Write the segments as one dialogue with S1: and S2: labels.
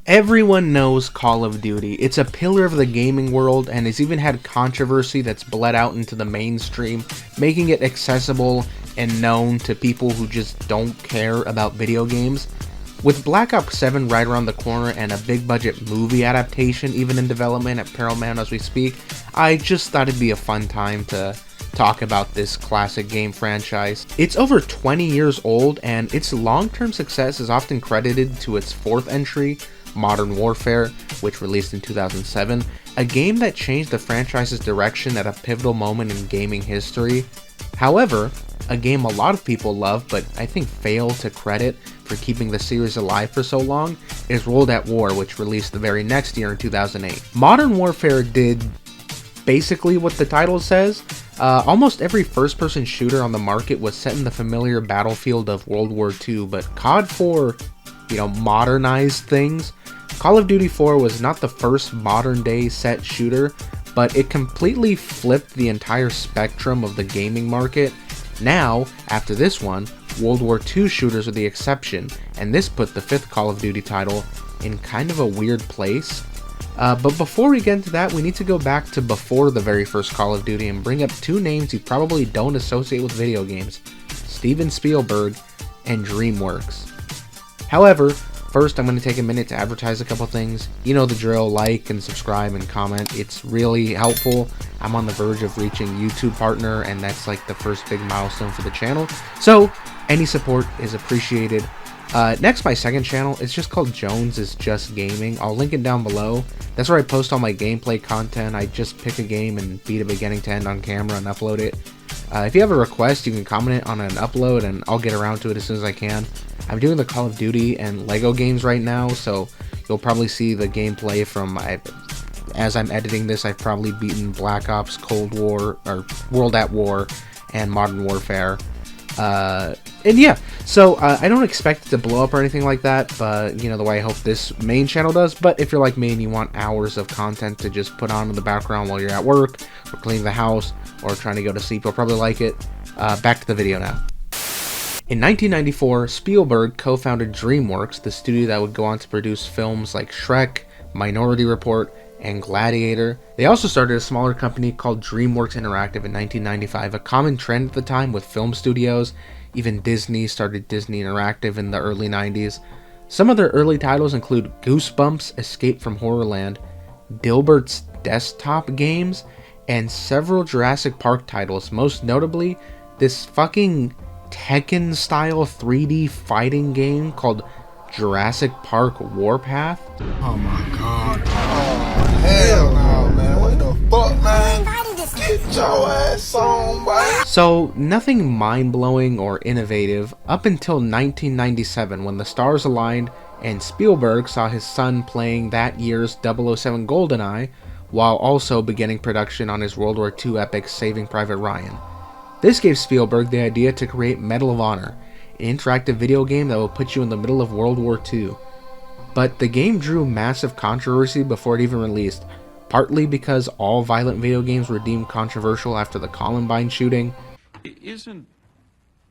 S1: Everyone knows Call of Duty. It's a pillar of the gaming world and has even had controversy that's bled out into the mainstream, making it accessible and known to people who just don't care about video games. With Black Ops 7 right around the corner and a big budget movie adaptation even in development at Paramount as we speak, I just thought it'd be a fun time to talk about this classic game franchise. It's over 20 years old, and its long-term success is often credited to its fourth entry, Modern Warfare, which released in 2007, a game that changed the franchise's direction at a pivotal moment in gaming history. However, a game a lot of people love but I think fail to credit for keeping the series alive for so long is World at War, which released the very next year in 2008. Modern Warfare did basically what the title says. Almost every first-person shooter on the market was set in the familiar battlefield of World War II, but COD 4, modernized things. Call of Duty 4 was not the first modern-day set shooter, but it completely flipped the entire spectrum of the gaming market. Now, after this one, World War II shooters are the exception, and this put the fifth Call of Duty title in kind of a weird place. But before we get into that, we need to go back to before the very first Call of Duty and bring up two names you probably don't associate with video games: Steven Spielberg and DreamWorks. However, first I'm going to take a minute to advertise a couple things. You know the drill: like and subscribe and comment. It's really helpful. I'm on the verge of reaching YouTube partner, and that's like the first big milestone for the channel. So any support is appreciated. Next, my second channel, it's just called Jones is Just Gaming. I'll link it down below. That's where I post all my gameplay content. I just pick a game and beat it beginning to end on camera and upload it. If you have a request, you can comment on an upload and I'll get around to it as soon as I can. I'm doing the Call of Duty and Lego games right now, so you'll probably see the gameplay from, as I'm editing this, I've probably beaten Black Ops, Cold War, or World at War, and Modern Warfare. And yeah, so I don't expect it to blow up or anything like that, but the way I hope this main channel does. But if you're like me and you want hours of content to just put on in the background while you're at work or cleaning the house or trying to go to sleep, you'll probably like it. Back to the video now. In 1994, Spielberg co-founded DreamWorks, the studio that would go on to produce films like Shrek, Minority Report, and Gladiator. They also started a smaller company called DreamWorks Interactive in 1995, a common trend at the time with film studios. Even Disney started Disney Interactive in the early 90s. Some of their early titles include Goosebumps, Escape from Horrorland, Dilbert's Desktop Games, and several Jurassic Park titles, most notably this fucking Tekken-style 3D fighting game called Jurassic Park Warpath.
S2: Oh my god. Oh, hell no, man. What the fuck, man? Get your ass on, boy.
S1: So, nothing mind-blowing or innovative up until 1997 when the stars aligned and Spielberg saw his son playing that year's 007 GoldenEye while also beginning production on his World War II epic Saving Private Ryan. This gave Spielberg the idea to create Medal of Honor, an interactive video game that will put you in the middle of World War II. But the game drew massive controversy before it even released, partly because all violent video games were deemed controversial after the Columbine shooting.
S3: It isn't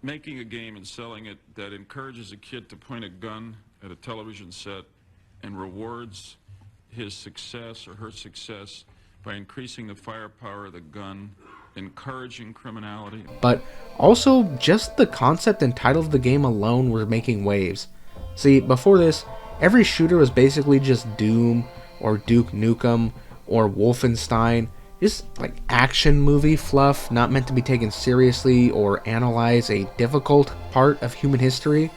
S3: making a game and selling it that encourages a kid to point a gun at a television set and rewards his success or her success by increasing the firepower of the gun, encouraging criminality.
S1: But also, just the concept and title of the game alone were making waves. See, before this, every shooter was basically just Doom, or Duke Nukem, or Wolfenstein, just like action movie fluff, not meant to be taken seriously or analyze a difficult part of human history.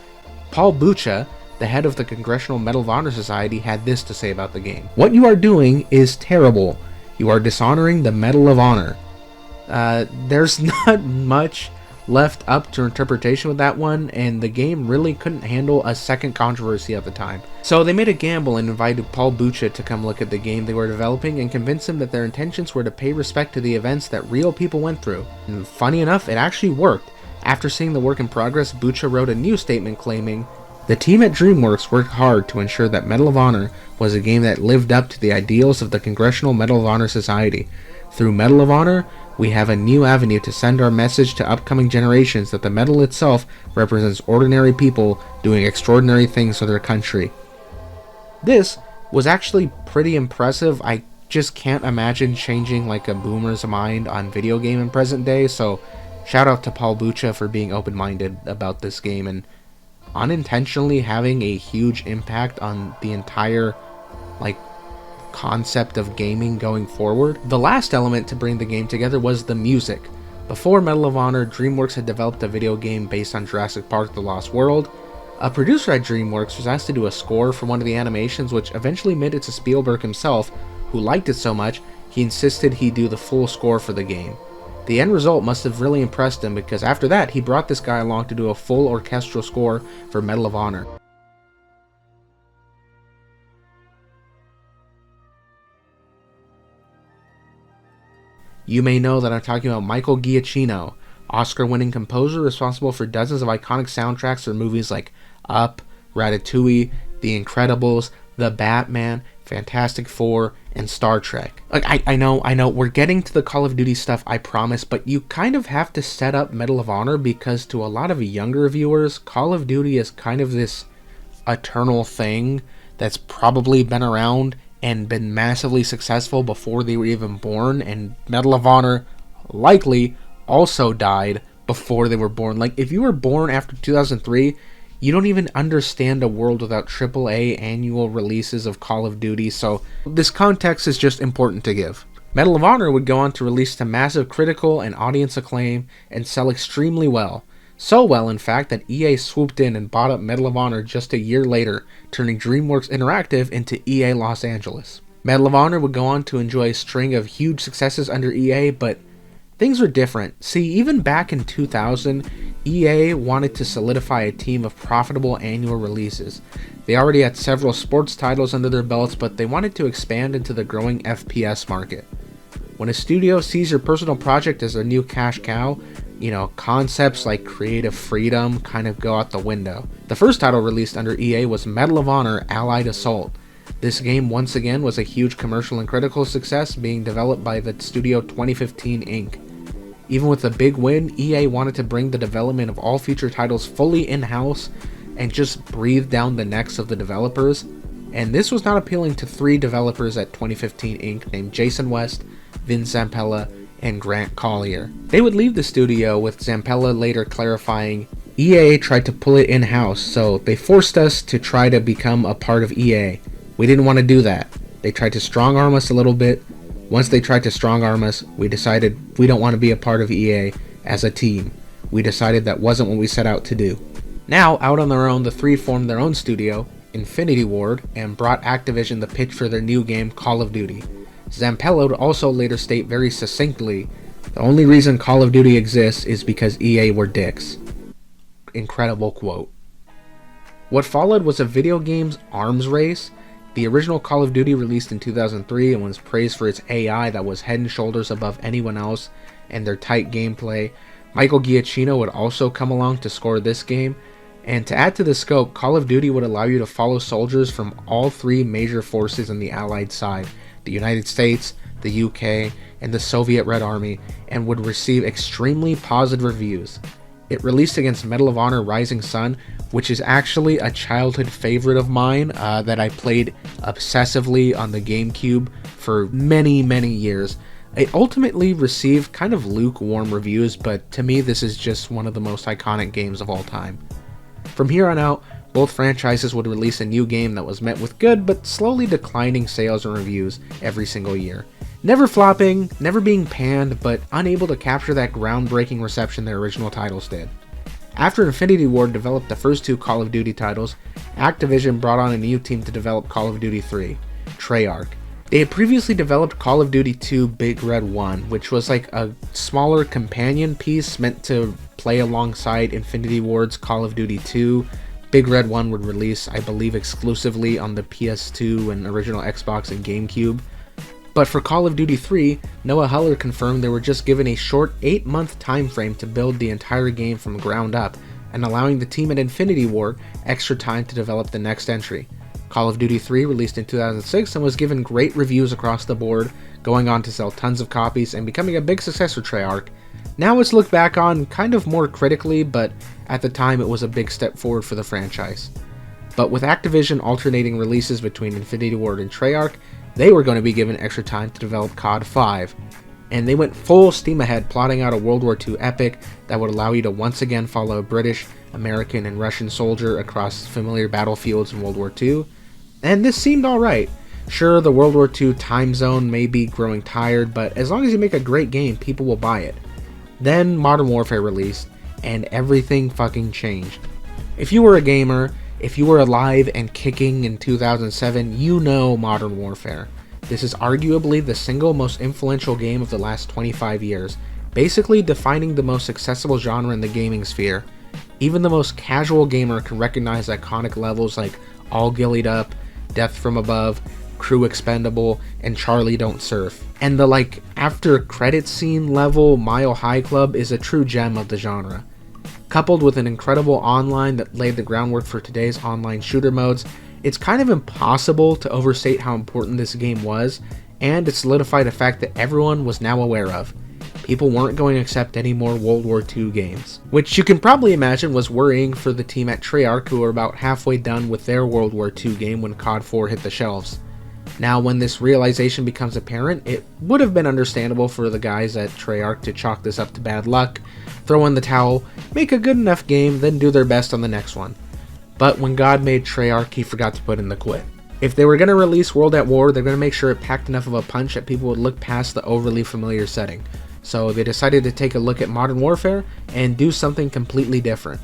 S1: Paul Bucha, the head of the Congressional Medal of Honor Society, had this to say about the game. "What you are doing is terrible. You are dishonoring the Medal of Honor." There's not much left up to interpretation with that one, and the game really couldn't handle a second controversy at the time. So they made a gamble and invited Paul Bucha to come look at the game they were developing and convince him that their intentions were to pay respect to the events that real people went through. And funny enough, it actually worked. After seeing the work in progress, Bucha wrote a new statement claiming, "The team at DreamWorks worked hard to ensure that Medal of Honor was a game that lived up to the ideals of the Congressional Medal of Honor Society. Through Medal of Honor, we have a new avenue to send our message to upcoming generations that the medal itself represents ordinary people doing extraordinary things for their country." This was actually pretty impressive. I just can't imagine changing like a boomer's mind on video game in present day, so shout out to Paul Bucha for being open-minded about this game and unintentionally having a huge impact on the entire like concept of gaming going forward. The last element to bring the game together was the music. Before Medal of Honor, DreamWorks had developed a video game based on Jurassic Park: The Lost World. A producer at DreamWorks was asked to do a score for one of the animations, which eventually made it to Spielberg himself, who liked it so much he insisted he do the full score for the game. The end result must have really impressed him, because after that he brought this guy along to do a full orchestral score for Medal of Honor. You may know that I'm talking about Michael Giacchino, Oscar-winning composer responsible for dozens of iconic soundtracks for movies like Up, Ratatouille, The Incredibles, The Batman, Fantastic Four, and Star Trek. Like, I know, we're getting to the Call of Duty stuff, I promise, but you kind of have to set up Medal of Honor because to a lot of younger viewers, Call of Duty is kind of this eternal thing that's probably been around and been massively successful before they were even born, and Medal of Honor likely also died before they were born. Like, if you were born after 2003, you don't even understand a world without AAA annual releases of Call of Duty, so this context is just important to give. Medal of Honor would go on to release to massive critical and audience acclaim and sell extremely well. So well, in fact, that EA swooped in and bought up Medal of Honor just a year later, turning DreamWorks Interactive into EA Los Angeles. Medal of Honor would go on to enjoy a string of huge successes under EA, but things were different. See, even back in 2000, EA wanted to solidify a team of profitable annual releases. They already had several sports titles under their belts, but they wanted to expand into the growing FPS market. When a studio sees your personal project as their new cash cow, concepts like creative freedom kind of go out the window. The first title released under EA was Medal of Honor: Allied Assault. This game once again was a huge commercial and critical success, being developed by the studio 2015 Inc. Even with a big win, EA wanted to bring the development of all future titles fully in-house and just breathe down the necks of the developers, and this was not appealing to three developers at 2015 Inc. named Jason West, Vin Zampella, and Grant Collier. They would leave the studio, with Zampella later clarifying, "EA tried to pull it in-house, so they forced us to try to become a part of EA. We didn't want to do that. They tried to strong-arm us a little bit. Once they tried to strong-arm us, we decided we don't want to be a part of EA as a team. We decided that wasn't what we set out to do." Now, out on their own, the three formed their own studio, Infinity Ward, and brought Activision the pitch for their new game, Call of Duty. Zampella would also later state very succinctly, "The only reason Call of Duty exists is because EA were dicks." Incredible quote. What followed was a video game's arms race. The original Call of Duty released in 2003 and was praised for its AI that was head and shoulders above anyone else and their tight gameplay. Michael Giacchino would also come along to score this game, and to add to the scope, Call of Duty would allow you to follow soldiers from all three major forces on the Allied side, the United States, the UK, and the Soviet Red Army, and would receive extremely positive reviews. It released against Medal of Honor: Rising Sun, which is actually a childhood favorite of mine that I played obsessively on the GameCube for many, many years. It ultimately received kind of lukewarm reviews, but to me this is just one of the most iconic games of all time. From here on out, both franchises would release a new game that was met with good but slowly declining sales and reviews every single year. Never flopping, never being panned, but unable to capture that groundbreaking reception their original titles did. After Infinity Ward developed the first two Call of Duty titles, Activision brought on a new team to develop Call of Duty 3, Treyarch. They had previously developed Call of Duty 2 Big Red 1, which was like a smaller companion piece meant to play alongside Infinity Ward's Call of Duty 2. Big Red 1 would release, I believe, exclusively on the PS2 and original Xbox and GameCube. But for Call of Duty 3, Noah Heller confirmed they were just given a short 8-month time frame to build the entire game from the ground up, and allowing the team at Infinity Ward extra time to develop the next entry. Call of Duty 3 released in 2006 and was given great reviews across the board, going on to sell tons of copies and becoming a big success for Treyarch. Now it's looked back on kind of more critically, but at the time it was a big step forward for the franchise. But with Activision alternating releases between Infinity Ward and Treyarch, they were going to be given extra time to develop COD 5. And they went full steam ahead plotting out a World War II epic that would allow you to once again follow a British, American, and Russian soldier across familiar battlefields in World War II. And this seemed alright. Sure, the World War II time zone may be growing tired, but as long as you make a great game, people will buy it. Then Modern Warfare released, and everything fucking changed. If you were a gamer, if you were alive and kicking in 2007, you know Modern Warfare. This is arguably the single most influential game of the last 25 years, basically defining the most accessible genre in the gaming sphere. Even the most casual gamer can recognize iconic levels like All Gillied Up, Death from Above, Crew Expendable, and Charlie Don't Surf. And the after credits scene level Mile High Club is a true gem of the genre. Coupled with an incredible online that laid the groundwork for today's online shooter modes, it's kind of impossible to overstate how important this game was, and it solidified a fact that everyone was now aware of. People weren't going to accept any more World War II games, which you can probably imagine was worrying for the team at Treyarch, who were about halfway done with their World War II game when COD 4 hit the shelves. Now, when this realization becomes apparent, it would have been understandable for the guys at Treyarch to chalk this up to bad luck, throw in the towel, make a good enough game, then do their best on the next one. But when God made Treyarch, he forgot to put in the quit. If they were going to release World at War, they're going to make sure it packed enough of a punch that people would look past the overly familiar setting. So they decided to take a look at Modern Warfare and do something completely different.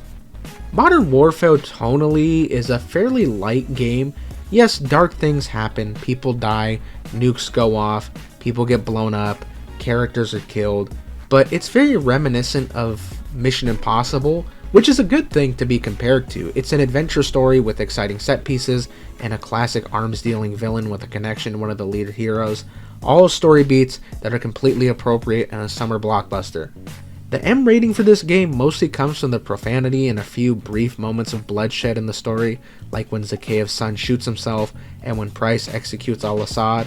S1: Modern Warfare tonally is a fairly light game. Yes, dark things happen, people die, nukes go off, people get blown up, characters are killed, but it's very reminiscent of Mission Impossible, which is a good thing to be compared to. It's an adventure story with exciting set pieces and a classic arms-dealing villain with a connection to one of the lead heroes, all story beats that are completely appropriate in a summer blockbuster. The M rating for this game mostly comes from the profanity and a few brief moments of bloodshed in the story, like when Zakhaev's son shoots himself and when Price executes Al-Assad.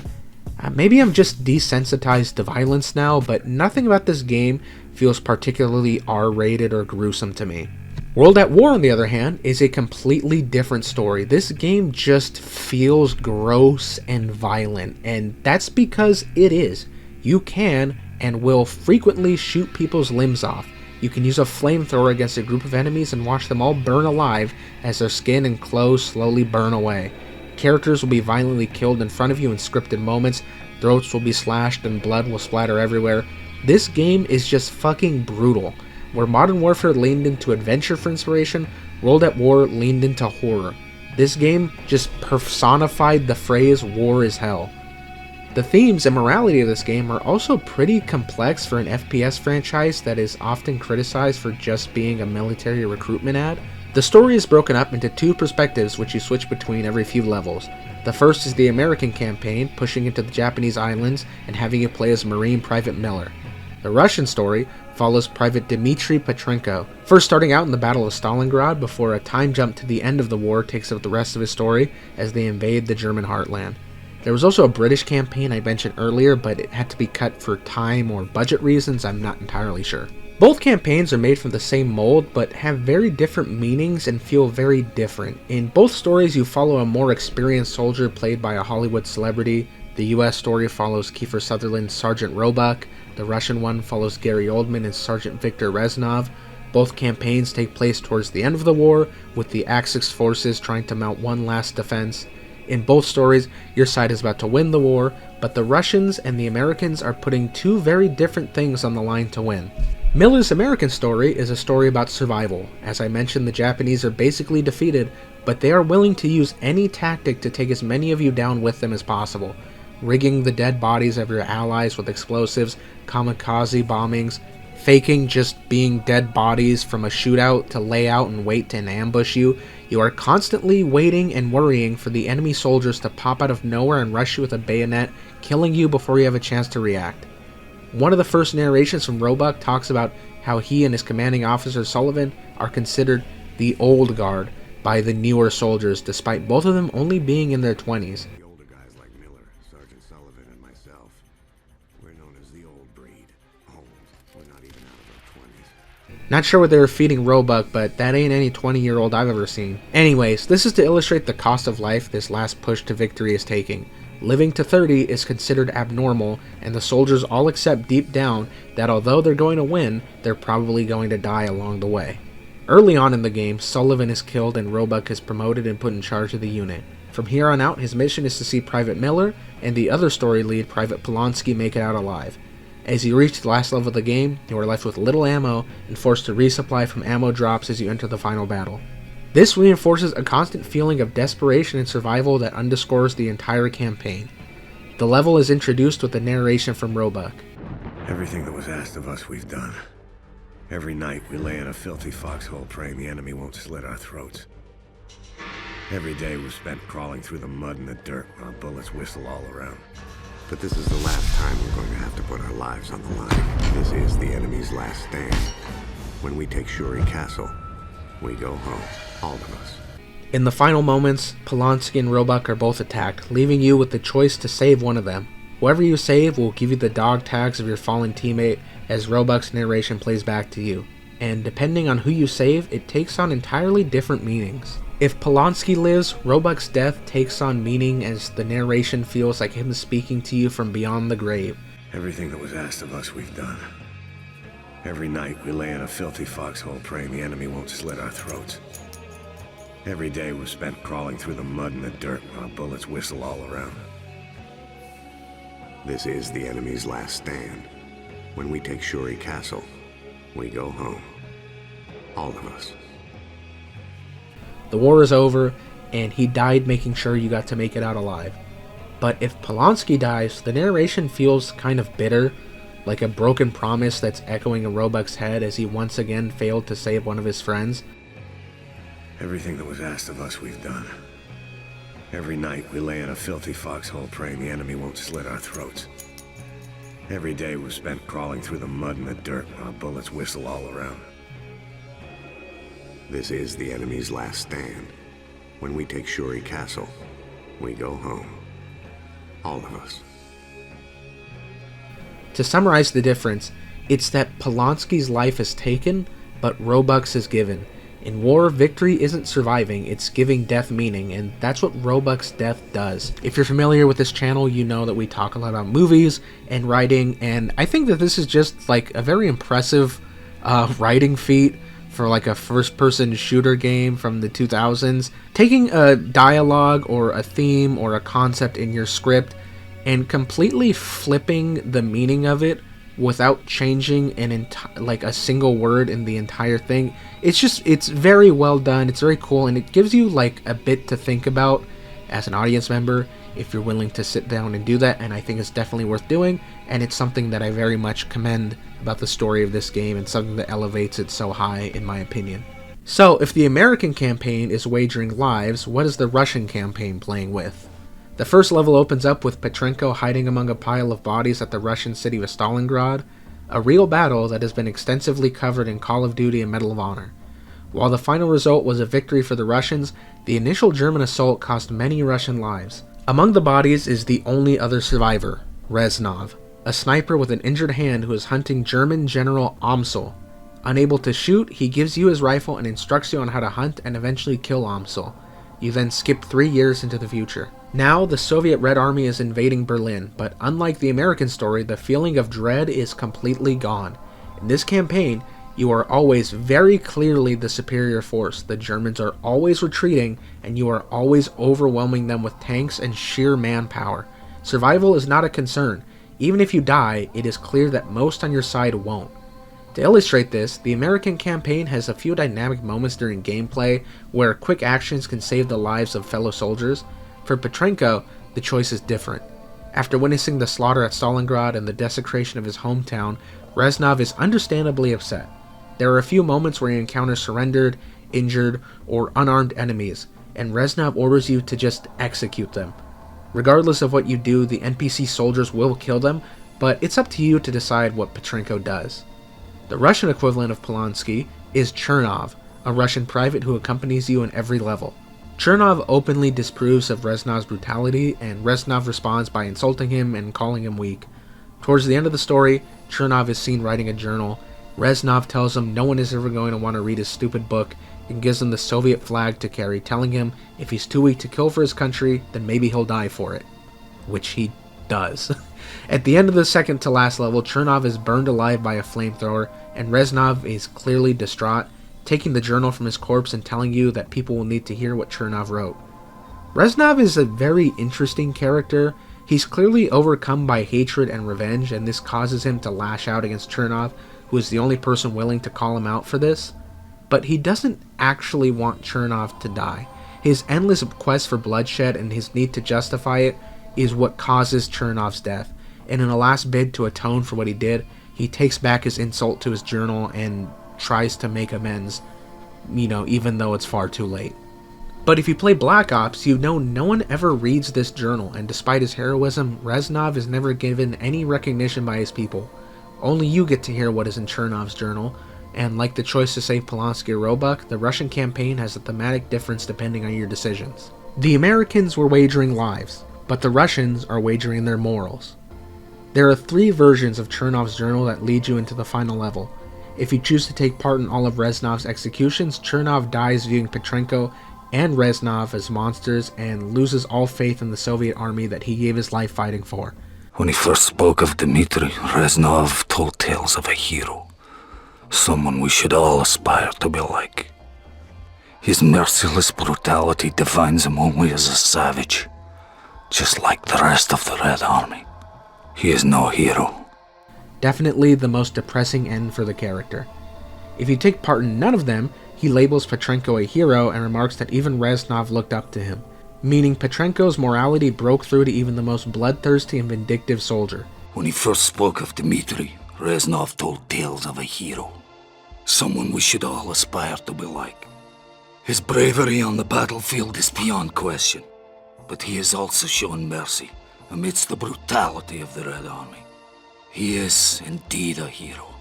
S1: Maybe I'm just desensitized to violence now, but nothing about this game feels particularly R-rated or gruesome to me. World at War, on the other hand, is a completely different story. This game just feels gross and violent, and that's because it is. You can and will frequently shoot people's limbs off. You can use a flamethrower against a group of enemies and watch them all burn alive as their skin and clothes slowly burn away. Characters will be violently killed in front of you in scripted moments, throats will be slashed and blood will splatter everywhere. This game is just fucking brutal. Where Modern Warfare leaned into adventure for inspiration, World at War leaned into horror. This game just personified the phrase war is hell. The themes and morality of this game are also pretty complex for an FPS franchise that is often criticized for just being a military recruitment ad. The story is broken up into two perspectives which you switch between every few levels. The first is the American campaign, pushing into the Japanese islands and having you play as Marine Private Miller. The Russian story follows Private Dmitry Petrenko, first starting out in the Battle of Stalingrad before a time jump to the end of the war takes up the rest of his story as they invade the German heartland. There was also a British campaign I mentioned earlier, but it had to be cut for time or budget reasons, I'm not entirely sure. Both campaigns are made from the same mold, but have very different meanings and feel very different. In both stories, you follow a more experienced soldier played by a Hollywood celebrity. The US story follows Kiefer Sutherland's Sergeant Roebuck. The Russian one follows Gary Oldman as Sergeant Viktor Reznov. Both campaigns take place towards the end of the war, with the Axis forces trying to mount one last defense. In both stories, your side is about to win the war, but the Russians and the Americans are putting two very different things on the line to win. Miller's American story is a story about survival. As I mentioned, the Japanese are basically defeated, but they are willing to use any tactic to take as many of you down with them as possible. Rigging the dead bodies of your allies with explosives, kamikaze bombings, faking just being dead bodies from a shootout to lay out and wait to ambush you. You are constantly waiting and worrying for the enemy soldiers to pop out of nowhere and rush you with a bayonet, killing you before you have a chance to react. One of the first narrations from Roebuck talks about how he and his commanding officer Sullivan are considered the old guard by the newer soldiers, despite both of them only being in their 20s.
S4: The older guys like Miller, Sergeant Sullivan, and myself, we're known as the old breed. Old, we're not even out of our 20s.
S1: Not sure what they were feeding Roebuck, but that ain't any 20-year-old I've ever seen. Anyways, this is to illustrate the cost of life this last push to victory is taking. Living to 30 is considered abnormal, and the soldiers all accept deep down that although they're going to win, they're probably going to die along the way. Early on in the game, Sullivan is killed and Roebuck is promoted and put in charge of the unit. From here on out, his mission is to see Private Miller and the other story lead, Private Polonsky, make it out alive. As you reach the last level of the game, you are left with little ammo and forced to resupply from ammo drops as you enter the final battle. This reinforces a constant feeling of desperation and survival that underscores the entire campaign. The level is introduced with the narration from Roebuck.
S4: Everything that was asked of us, we've done. Every night we lay in a filthy foxhole praying the enemy won't slit our throats. Every day we've spent crawling through the mud and the dirt while bullets whistle all around. But this is the last time we're going to have to put our lives on the line. This is the enemy's last stand. When we take Shuri Castle, we go home, all of us.
S1: In the final moments, Polonsky and Roebuck are both attacked, leaving you with the choice to save one of them. Whoever you save will give you the dog tags of your fallen teammate as Roebuck's narration plays back to you. And depending on who you save, it takes on entirely different meanings. If Polonsky lives, Roebuck's death takes on meaning as the narration feels like him speaking to you from beyond the grave.
S4: Everything that was asked of us, we've done. Every night we lay in a filthy foxhole praying the enemy won't slit our throats. Every day we've spent crawling through the mud and the dirt while bullets whistle all around. This is the enemy's last stand. When we take Shuri Castle, we go home. All of us.
S1: The war is over, and he died making sure you got to make it out alive. But if Polonsky dies, the narration feels kind of bitter, like a broken promise that's echoing in Roebuck's head as he once again failed to save one of his friends.
S4: Everything that was asked of us, we've done. Every night we lay in a filthy foxhole praying the enemy won't slit our throats. Every day we've spent crawling through the mud and the dirt while bullets whistle all around. This is the enemy's last stand. When we take Shuri Castle, we go home. All of us.
S1: To summarize the difference, it's that Polonsky's life is taken, but Roebuck's is given. In war, victory isn't surviving, it's giving death meaning, and that's what Roebuck's death does. If you're familiar with this channel, you know that we talk a lot about movies and writing, and I think that this is just like a very impressive writing feat for like a first-person shooter game from the 2000s. Taking a dialogue or a theme or a concept in your script and completely flipping the meaning of it without changing like a single word in the entire thing. It's very well done, it's very cool, and it gives you like a bit to think about as an audience member if you're willing to sit down and do that, and I think it's definitely worth doing, and it's something that I very much commend about the story of this game and something that elevates it so high in my opinion. So if the American campaign is wagering lives, what is the Russian campaign playing with? The first level opens up with Petrenko hiding among a pile of bodies at the Russian city of Stalingrad, a real battle that has been extensively covered in Call of Duty and Medal of Honor. While the final result was a victory for the Russians, the initial German assault cost many Russian lives. Among the bodies is the only other survivor, Reznov, a sniper with an injured hand who is hunting German General Amsel. Unable to shoot, he gives you his rifle and instructs you on how to hunt and eventually kill Amsel. You then skip 3 years into the future. Now, the Soviet Red Army is invading Berlin, but unlike the American story, the feeling of dread is completely gone. In this campaign, you are always very clearly the superior force. The Germans are always retreating, and you are always overwhelming them with tanks and sheer manpower. Survival is not a concern. Even if you die, it is clear that most on your side won't. To illustrate this, the American campaign has a few dynamic moments during gameplay where quick actions can save the lives of fellow soldiers. For Petrenko, the choice is different. After witnessing the slaughter at Stalingrad and the desecration of his hometown, Reznov is understandably upset. There are a few moments where he encounters surrendered, injured, or unarmed enemies, and Reznov orders you to just execute them. Regardless of what you do, the NPC soldiers will kill them, but it's up to you to decide what Petrenko does. The Russian equivalent of Polonsky is Chernov, a Russian private who accompanies you in every level. Chernov openly disapproves of Reznov's brutality, and Reznov responds by insulting him and calling him weak. Towards the end of the story, Chernov is seen writing a journal, Reznov tells him no one is ever going to want to read his stupid book and gives him the Soviet flag to carry, telling him if he's too weak to kill for his country, then maybe he'll die for it. Which he does. At the end of the second to last level, Chernov is burned alive by a flamethrower, and Reznov is clearly distraught, taking the journal from his corpse and telling you that people will need to hear what Chernov wrote. Reznov is a very interesting character. He's clearly overcome by hatred and revenge, and this causes him to lash out against Chernov, who is the only person willing to call him out for this. But he doesn't actually want Chernov to die. His endless quest for bloodshed and his need to justify it is what causes Chernov's death. And in a last bid to atone for what he did, he takes back his insult to his journal and tries to make amends, even though it's far too late. But if you play Black Ops, you know no one ever reads this journal, and despite his heroism, Reznov is never given any recognition by his people. Only you get to hear what is in Chernov's journal, and like the choice to save Polanski or Roebuck, the Russian campaign has a thematic difference depending on your decisions. The Americans were wagering lives, but the Russians are wagering their morals. There are 3 versions of Chernov's journal that lead you into the final level. If you choose to take part in all of Reznov's executions, Chernov dies viewing Petrenko and Reznov as monsters and loses all faith in the Soviet army that he gave his life fighting for.
S5: When he first spoke of Dmitri, Reznov told tales of a hero, someone we should all aspire to be like. His merciless brutality defines him only as a savage, just like the rest of the Red Army. He is no hero.
S1: Definitely the most depressing end for the character. If you take part in none of them, he labels Petrenko a hero and remarks that even Reznov looked up to him, meaning Petrenko's morality broke through to even the most bloodthirsty and vindictive soldier.
S5: When he first spoke of Dmitri, Reznov told tales of a hero, someone we should all aspire to be like. His bravery on the battlefield is beyond question, but he has also shown mercy amidst the brutality of the Red Army. He is indeed a hero.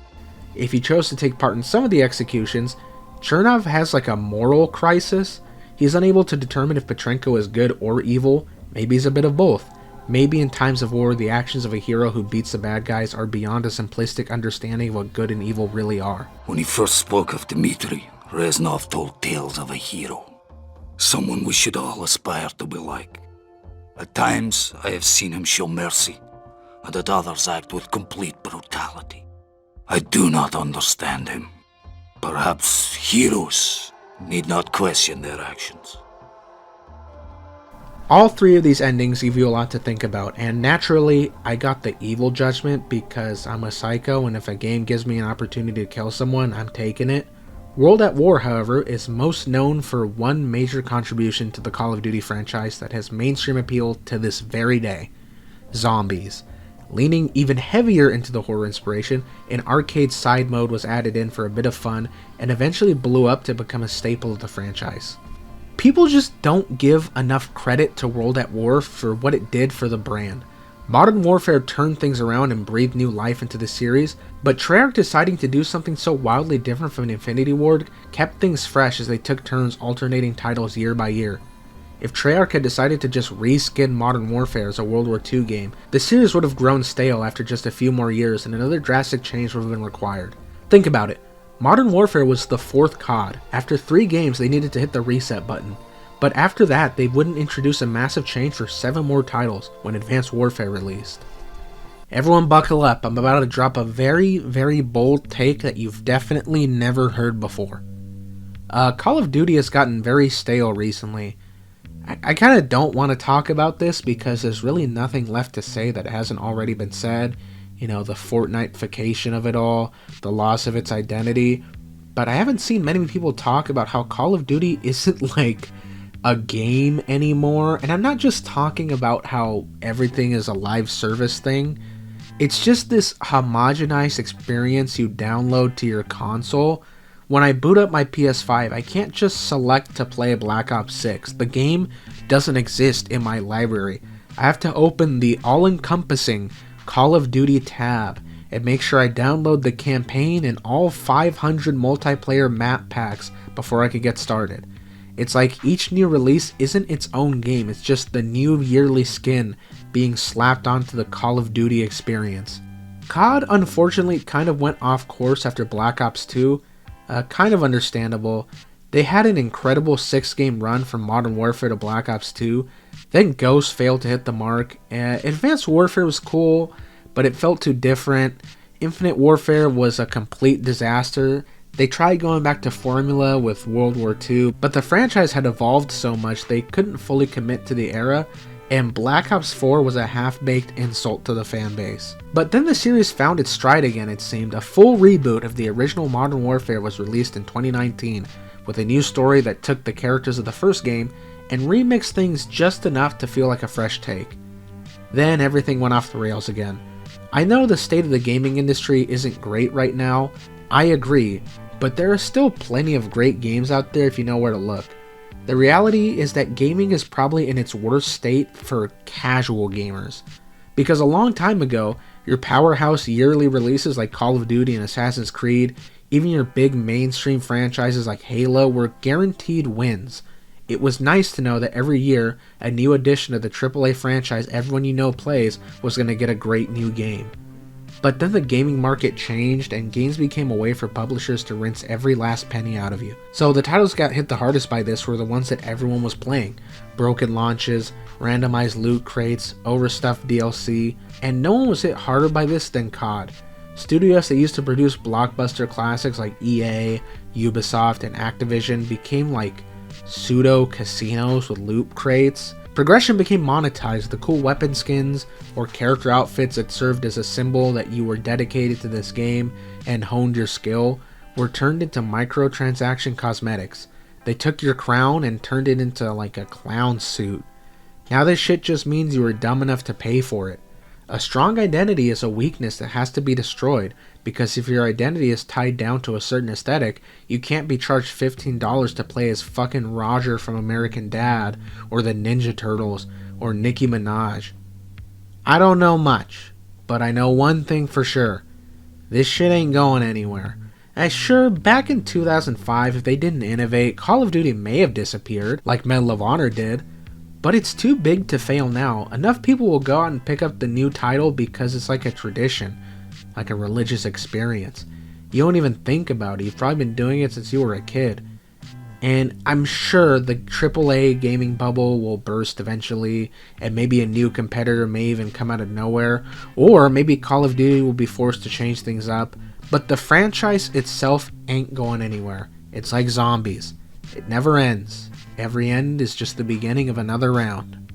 S1: If he chose to take part in some of the executions, Chernov has like a moral crisis. He's unable to determine if Petrenko is good or evil. Maybe he's a bit of both. Maybe in times of war, the actions of a hero who beats the bad guys are beyond a simplistic understanding of what good and evil really are.
S5: When he first spoke of Dmitri, Reznov told tales of a hero, someone we should all aspire to be like. At times, I have seen him show mercy, and at others act with complete brutality. I do not understand him. Perhaps heroes need not question their actions.
S1: All 3 of these endings give you a lot to think about, and naturally, I got the evil judgment because I'm a psycho, and if a game gives me an opportunity to kill someone, I'm taking it. World at War, however, is most known for one major contribution to the Call of Duty franchise that has mainstream appeal to this very day: zombies. Leaning even heavier into the horror inspiration, an arcade side mode was added in for a bit of fun and eventually blew up to become a staple of the franchise. People just don't give enough credit to World at War for what it did for the brand. Modern Warfare turned things around and breathed new life into the series, but Treyarch deciding to do something so wildly different from Infinity Ward kept things fresh as they took turns alternating titles year by year. If Treyarch had decided to just reskin Modern Warfare as a World War II game, the series would have grown stale after just a few more years and another drastic change would have been required. Think about it. Modern Warfare was the 4th COD. After 3 games they needed to hit the reset button. But after that they wouldn't introduce a massive change for 7 more titles when Advanced Warfare released. Everyone buckle up, I'm about to drop a very, very bold take that you've definitely never heard before. Call of Duty has gotten very stale recently. I kind of don't want to talk about this because there's really nothing left to say that hasn't already been said. The Fortnite-fication of it all, the loss of its identity. But I haven't seen many people talk about how Call of Duty isn't like a game anymore. And I'm not just talking about how everything is a live service thing. It's just this homogenized experience you download to your console. When I boot up my PS5, I can't just select to play Black Ops 6. The game doesn't exist in my library. I have to open the all-encompassing Call of Duty tab and make sure I download the campaign and all 500 multiplayer map packs before I could get started. It's like each new release isn't its own game, it's just the new yearly skin being slapped onto the Call of Duty experience. COD unfortunately kind of went off course after Black Ops 2, kind of understandable. They had an incredible 6-game run from Modern Warfare to Black Ops 2, then Ghost failed to hit the mark. Advanced Warfare was cool, but it felt too different. Infinite Warfare was a complete disaster. They tried going back to formula with World War II, but the franchise had evolved so much they couldn't fully commit to the era, and Black Ops 4 was a half-baked insult to the fan base. But then the series found its stride again, it seemed. A full reboot of the original Modern Warfare was released in 2019, with a new story that took the characters of the first game and remixed things just enough to feel like a fresh take. Then everything went off the rails again. I know the state of the gaming industry isn't great right now, I agree, but there are still plenty of great games out there if you know where to look. The reality is that gaming is probably in its worst state for casual gamers. Because a long time ago, your powerhouse yearly releases like Call of Duty and Assassin's Creed, even your big mainstream franchises like Halo were guaranteed wins. It was nice to know that every year, a new edition of the AAA franchise everyone you know plays was going to get a great new game. But then the gaming market changed and games became a way for publishers to rinse every last penny out of you. So the titles got hit the hardest by this were the ones that everyone was playing. Broken launches, randomized loot crates, overstuffed DLC, and no one was hit harder by this than COD. Studios that used to produce blockbuster classics like EA, Ubisoft, and Activision became like pseudo casinos with loot crates. Progression became monetized. The cool weapon skins or character outfits that served as a symbol that you were dedicated to this game and honed your skill were turned into microtransaction cosmetics. They took your crown and turned it into like a clown suit. Now this shit just means you were dumb enough to pay for it. A strong identity is a weakness that has to be destroyed, because if your identity is tied down to a certain aesthetic, you can't be charged $15 to play as fucking Roger from American Dad, or the Ninja Turtles, or Nicki Minaj. I don't know much, but I know one thing for sure. This shit ain't going anywhere. Sure, back in 2005, if they didn't innovate, Call of Duty may have disappeared, like Medal of Honor did. But it's too big to fail now. Enough people will go out and pick up the new title because it's like a tradition, like a religious experience. You don't even think about it. You've probably been doing it since you were a kid. And I'm sure the AAA gaming bubble will burst eventually, and maybe a new competitor may even come out of nowhere, or maybe Call of Duty will be forced to change things up. But the franchise itself ain't going anywhere. It's like zombies. It never ends. Every end is just the beginning of another round.